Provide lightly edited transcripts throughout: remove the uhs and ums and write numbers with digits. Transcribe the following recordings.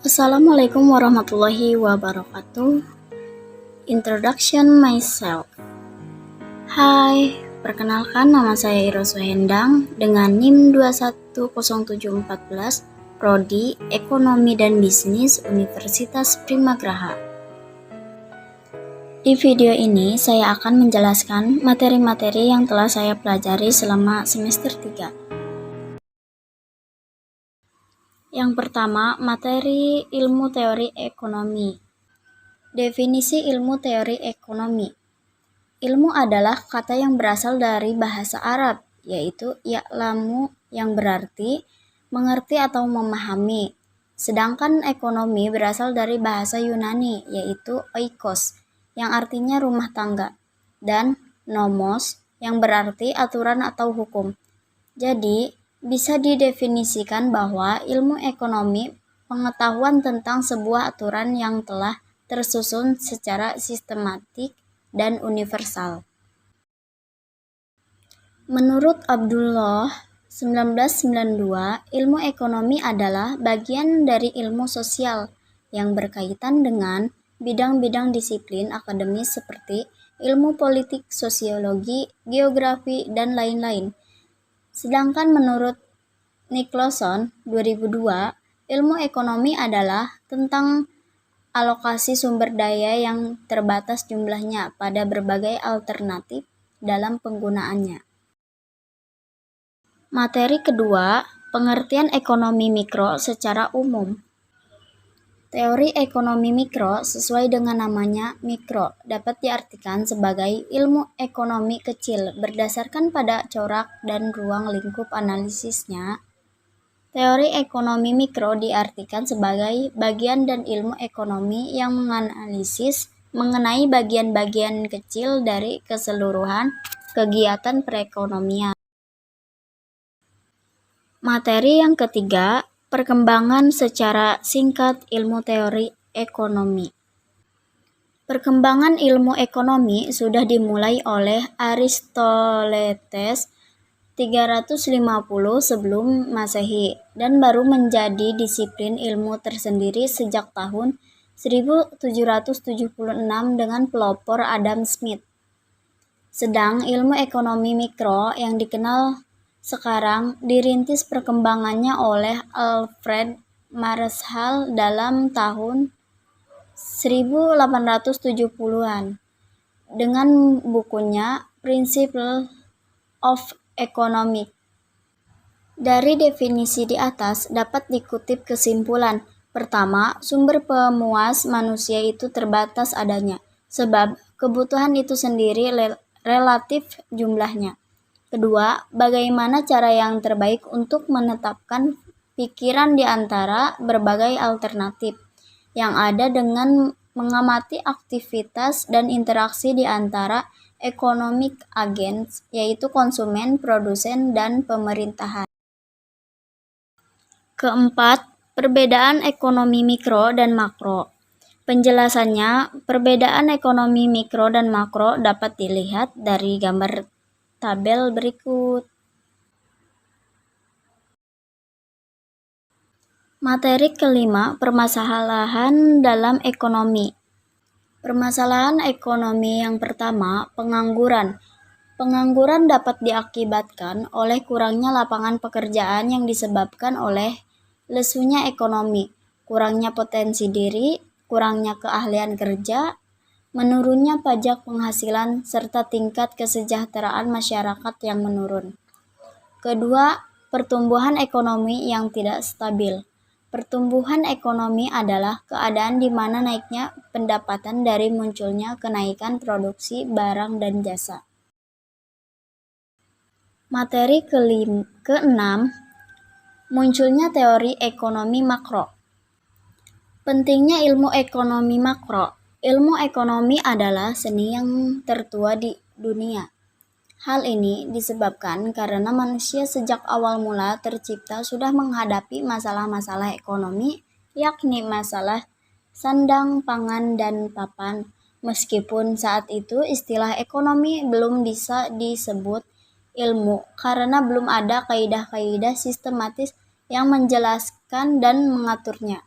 Assalamualaikum warahmatullahi wabarakatuh. Introduction myself. Hai, perkenalkan nama saya Iro Suhendang dengan NIM 210714, Prodi Ekonomi dan Bisnis Universitas Primagraha. Di video ini saya akan menjelaskan materi-materi yang telah saya pelajari selama semester 3. Yang pertama, materi ilmu teori ekonomi. Definisi ilmu teori ekonomi. Ilmu adalah kata yang berasal dari bahasa Arab, yaitu ya'lamu yang berarti mengerti atau memahami. Sedangkan ekonomi berasal dari bahasa Yunani, yaitu oikos, yang artinya rumah tangga, dan nomos, yang berarti aturan atau hukum. Jadi, bisa didefinisikan bahwa ilmu ekonomi pengetahuan tentang sebuah aturan yang telah tersusun secara sistematik dan universal. Menurut Abdullah 1992, ilmu ekonomi adalah bagian dari ilmu sosial yang berkaitan dengan bidang-bidang disiplin akademis seperti ilmu politik, sosiologi, geografi, dan lain-lain. Sedangkan menurut Nicholson 2002, ilmu ekonomi adalah tentang alokasi sumber daya yang terbatas jumlahnya pada berbagai alternatif dalam penggunaannya. Materi kedua, pengertian ekonomi mikro secara umum. Teori ekonomi mikro sesuai dengan namanya mikro dapat diartikan sebagai ilmu ekonomi kecil berdasarkan pada corak dan ruang lingkup analisisnya. Teori ekonomi mikro diartikan sebagai bagian dan ilmu ekonomi yang menganalisis mengenai bagian-bagian kecil dari keseluruhan kegiatan perekonomian. Materi yang ketiga, perkembangan secara singkat ilmu teori ekonomi. Perkembangan ilmu ekonomi sudah dimulai oleh Aristoteles 350 sebelum Masehi dan baru menjadi disiplin ilmu tersendiri sejak tahun 1776 dengan pelopor Adam Smith. Sedang ilmu ekonomi mikro yang dikenal sekarang dirintis perkembangannya oleh Alfred Marshall dalam tahun 1870-an dengan bukunya Principles of Economics. Dari definisi di atas dapat dikutip kesimpulan. Pertama, sumber pemuas manusia itu terbatas adanya, sebab kebutuhan itu sendiri relatif jumlahnya. Kedua, bagaimana cara yang terbaik untuk menetapkan pikiran di antara berbagai alternatif yang ada dengan mengamati aktivitas dan interaksi di antara economic agents, yaitu konsumen, produsen, dan pemerintahan. Keempat, perbedaan ekonomi mikro dan makro. Penjelasannya, perbedaan ekonomi mikro dan makro dapat dilihat dari gambar tabel berikut. Materi kelima, permasalahan dalam ekonomi. Permasalahan ekonomi yang pertama, pengangguran. Pengangguran dapat diakibatkan oleh kurangnya lapangan pekerjaan yang disebabkan oleh lesunya ekonomi, kurangnya potensi diri, kurangnya keahlian kerja, menurunnya pajak penghasilan, serta tingkat kesejahteraan masyarakat yang menurun. Kedua, pertumbuhan ekonomi yang tidak stabil. Pertumbuhan ekonomi adalah keadaan di mana naiknya pendapatan dari munculnya kenaikan produksi barang dan jasa. Materi keenam, munculnya teori ekonomi makro. Pentingnya ilmu ekonomi makro. Ilmu ekonomi adalah seni yang tertua di dunia. Hal ini disebabkan karena manusia sejak awal mula tercipta sudah menghadapi masalah-masalah ekonomi, yakni masalah sandang, pangan, dan papan. Meskipun saat itu istilah ekonomi belum bisa disebut ilmu karena belum ada kaidah-kaidah sistematis yang menjelaskan dan mengaturnya.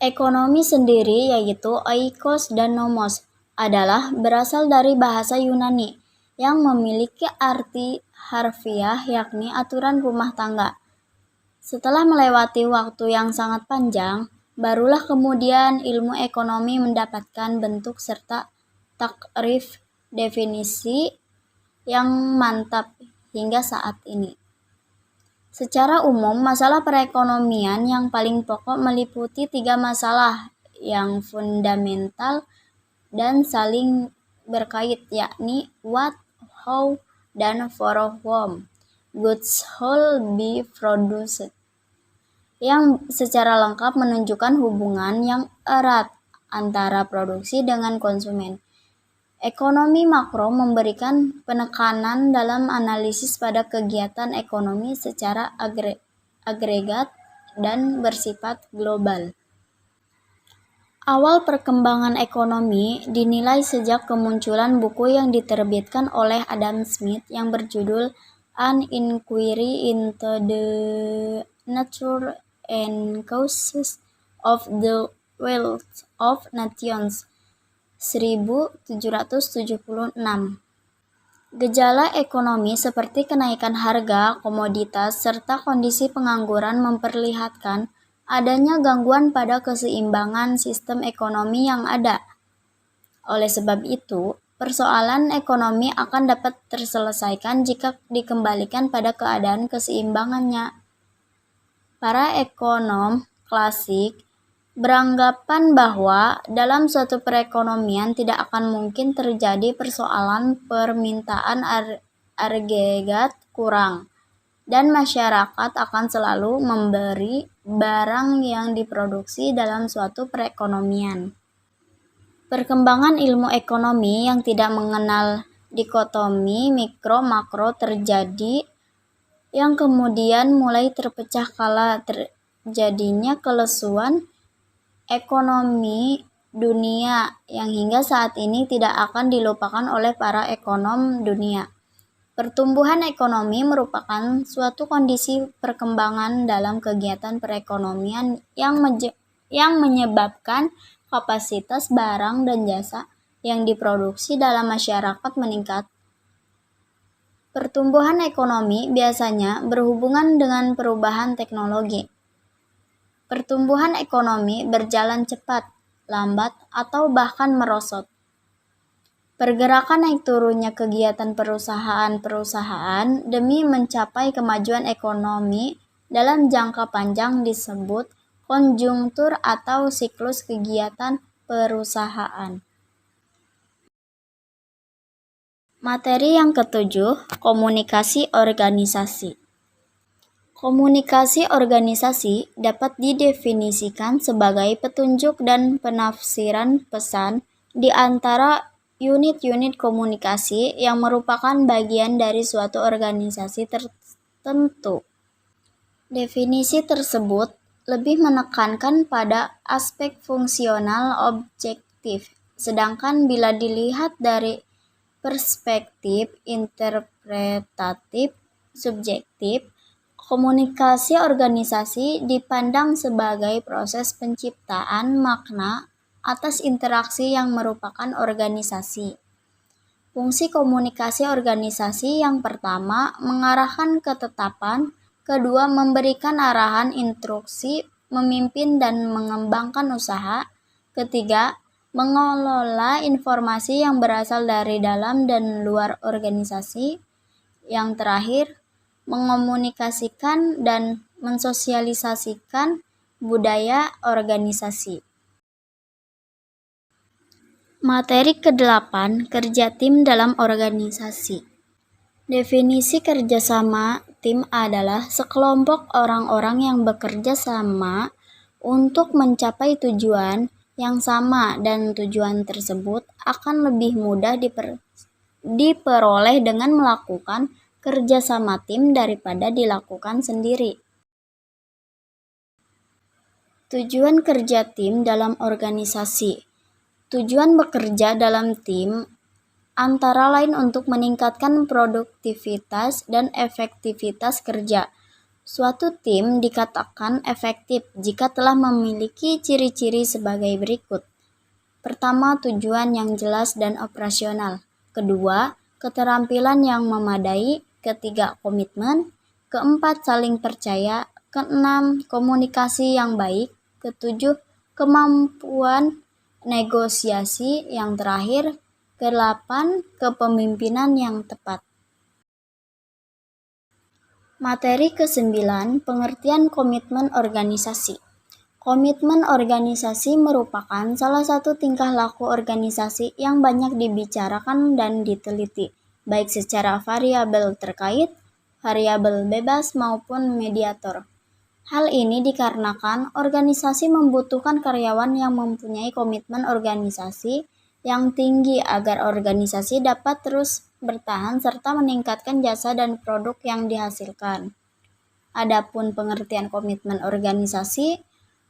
Ekonomi sendiri, yaitu oikos dan nomos, adalah berasal dari bahasa Yunani yang memiliki arti harfiah yakni aturan rumah tangga. Setelah melewati waktu yang sangat panjang, barulah kemudian ilmu ekonomi mendapatkan bentuk serta takrif definisi yang mantap hingga saat ini. Secara umum, masalah perekonomian yang paling pokok meliputi 3 masalah yang fundamental dan saling berkait, yakni what, how, dan for whom goods should be produced, yang secara lengkap menunjukkan hubungan yang erat antara produksi dengan konsumen. Ekonomi makro memberikan penekanan dalam analisis pada kegiatan ekonomi secara agregat dan bersifat global. Awal perkembangan ekonomi dinilai sejak kemunculan buku yang diterbitkan oleh Adam Smith yang berjudul An Inquiry into the Nature and Causes of the Wealth of Nations 1776. Gejala ekonomi seperti kenaikan harga komoditas serta kondisi pengangguran memperlihatkan adanya gangguan pada keseimbangan sistem ekonomi yang ada. Oleh sebab itu, persoalan ekonomi akan dapat terselesaikan jika dikembalikan pada keadaan keseimbangannya. Para ekonom klasik beranggapan bahwa dalam suatu perekonomian tidak akan mungkin terjadi persoalan permintaan agregat kurang, dan masyarakat akan selalu memberi barang yang diproduksi dalam suatu perekonomian. Perkembangan ilmu ekonomi yang tidak mengenal dikotomi mikro-makro terjadi, yang kemudian mulai terpecah kala terjadinya kelesuan ekonomi dunia yang hingga saat ini tidak akan dilupakan oleh para ekonom dunia. Pertumbuhan ekonomi merupakan suatu kondisi perkembangan dalam kegiatan perekonomian yang menyebabkan kapasitas barang dan jasa yang diproduksi dalam masyarakat meningkat. Pertumbuhan ekonomi biasanya berhubungan dengan perubahan teknologi. Pertumbuhan ekonomi berjalan cepat, lambat, atau bahkan merosot. Pergerakan naik turunnya kegiatan perusahaan-perusahaan demi mencapai kemajuan ekonomi dalam jangka panjang disebut konjungtur atau siklus kegiatan perusahaan. Materi yang ketujuh, komunikasi organisasi. Komunikasi organisasi dapat didefinisikan sebagai petunjuk dan penafsiran pesan di antara unit-unit komunikasi yang merupakan bagian dari suatu organisasi tertentu. Definisi tersebut lebih menekankan pada aspek fungsional objektif, sedangkan bila dilihat dari perspektif interpretatif subjektif, komunikasi organisasi dipandang sebagai proses penciptaan makna atas interaksi yang merupakan organisasi. Fungsi komunikasi organisasi yang pertama, mengarahkan ketetapan, kedua, memberikan arahan instruksi, memimpin dan mengembangkan usaha, ketiga, mengelola informasi yang berasal dari dalam dan luar organisasi, yang terakhir, mengomunikasikan dan mensosialisasikan budaya organisasi. Materi ke-8, kerja tim dalam organisasi. Definisi kerjasama tim adalah sekelompok orang-orang yang bekerja sama untuk mencapai tujuan yang sama, dan tujuan tersebut akan lebih mudah diperoleh dengan melakukan kerja sama tim daripada dilakukan sendiri. Tujuan kerja tim dalam organisasi. Tujuan bekerja dalam tim antara lain untuk meningkatkan produktivitas dan efektivitas kerja, Suatu tim dikatakan efektif jika telah memiliki ciri-ciri sebagai berikut. Pertama, tujuan yang jelas dan operasional. Kedua, keterampilan yang memadai. Ketiga, komitmen. Keempat, saling percaya. Keenam, komunikasi yang baik. Ketujuh, kemampuan negosiasi. Yang terakhir, kedelapan, kepemimpinan yang tepat. Materi ke-9, pengertian komitmen organisasi. Komitmen organisasi merupakan salah satu tingkah laku organisasi yang banyak dibicarakan dan diteliti, baik secara variabel terkait, variabel bebas, maupun mediator. Hal ini dikarenakan organisasi membutuhkan karyawan yang mempunyai komitmen organisasi yang tinggi agar organisasi dapat terus bertahan serta meningkatkan jasa dan produk yang dihasilkan. Adapun pengertian komitmen organisasi,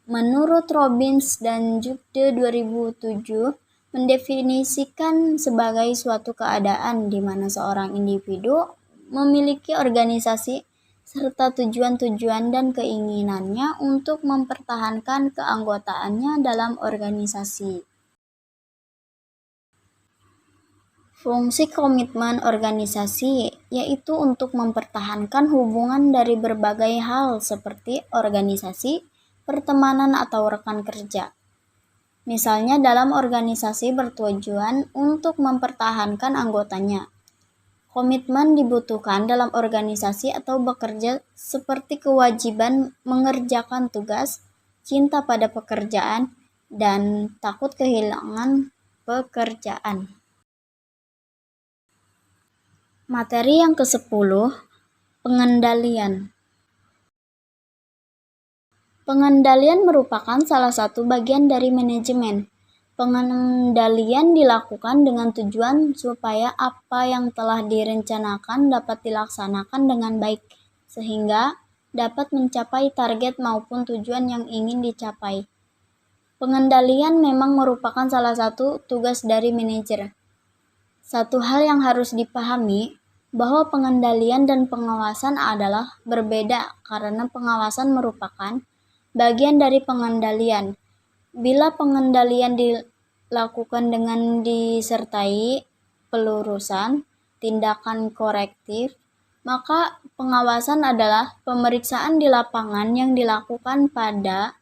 menurut Robbins dan Jukde 2007, mendefinisikan sebagai suatu keadaan di mana seorang individu memiliki organisasi serta tujuan-tujuan dan keinginannya untuk mempertahankan keanggotaannya dalam organisasi. Fungsi komitmen organisasi yaitu untuk mempertahankan hubungan dari berbagai hal seperti organisasi, pertemanan atau rekan kerja. Misalnya dalam organisasi bertujuan untuk mempertahankan anggotanya. Komitmen dibutuhkan dalam organisasi atau bekerja seperti kewajiban mengerjakan tugas, cinta pada pekerjaan, dan takut kehilangan pekerjaan. Materi yang ke-10, pengendalian. Pengendalian merupakan salah satu bagian dari manajemen. Pengendalian dilakukan dengan tujuan supaya apa yang telah direncanakan dapat dilaksanakan dengan baik, sehingga dapat mencapai target maupun tujuan yang ingin dicapai. Pengendalian memang merupakan salah satu tugas dari manajer. Satu hal yang harus dipahami, bahwa pengendalian dan pengawasan adalah berbeda karena pengawasan merupakan bagian dari pengendalian. Bila pengendalian dilakukan dengan disertai pelurusan, tindakan korektif, maka pengawasan adalah pemeriksaan di lapangan yang dilakukan pada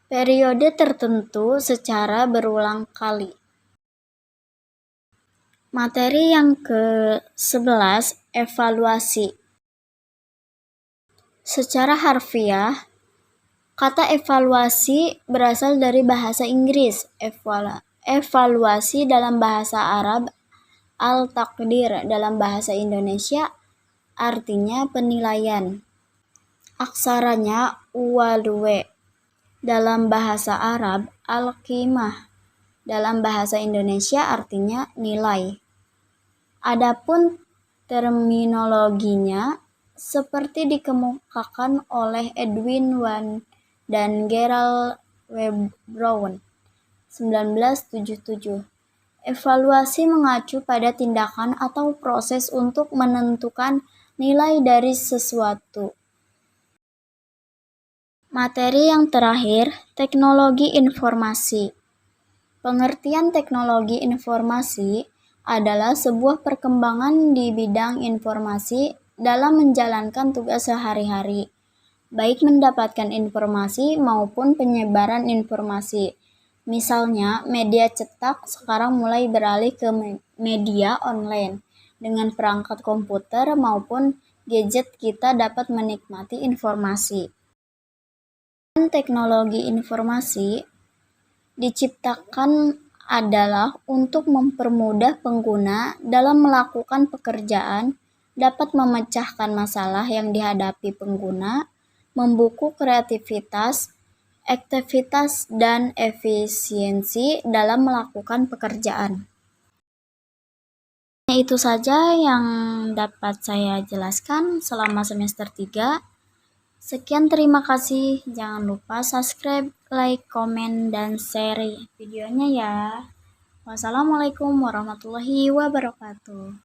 periode tertentu secara berulang kali. Materi yang ke-11, evaluasi. Secara harfiah, kata evaluasi berasal dari bahasa Inggris. Evaluasi dalam bahasa Arab, al-taqdir dalam bahasa Indonesia, artinya penilaian. Aksaranya uwaluwe dalam bahasa Arab, al-qimah dalam bahasa Indonesia artinya nilai. Adapun terminologinya seperti dikemukakan oleh Edwin Wan dan Gerald W. Brown 1977. Evaluasi mengacu pada tindakan atau proses untuk menentukan nilai dari sesuatu. Materi yang terakhir, teknologi informasi. Pengertian teknologi informasi adalah sebuah perkembangan di bidang informasi dalam menjalankan tugas sehari-hari, baik mendapatkan informasi maupun penyebaran informasi. Misalnya, media cetak sekarang mulai beralih ke media online. Dengan perangkat komputer maupun gadget kita dapat menikmati informasi. Teknologi informasi diciptakan adalah untuk mempermudah pengguna dalam melakukan pekerjaan, dapat memecahkan masalah yang dihadapi pengguna, membuku kreativitas, aktivitas, dan efisiensi dalam melakukan pekerjaan. Itu saja yang dapat saya jelaskan selama semester 3. Sekian, terima kasih. Jangan lupa subscribe, like, komen, dan share videonya ya. Wassalamualaikum warahmatullahi wabarakatuh.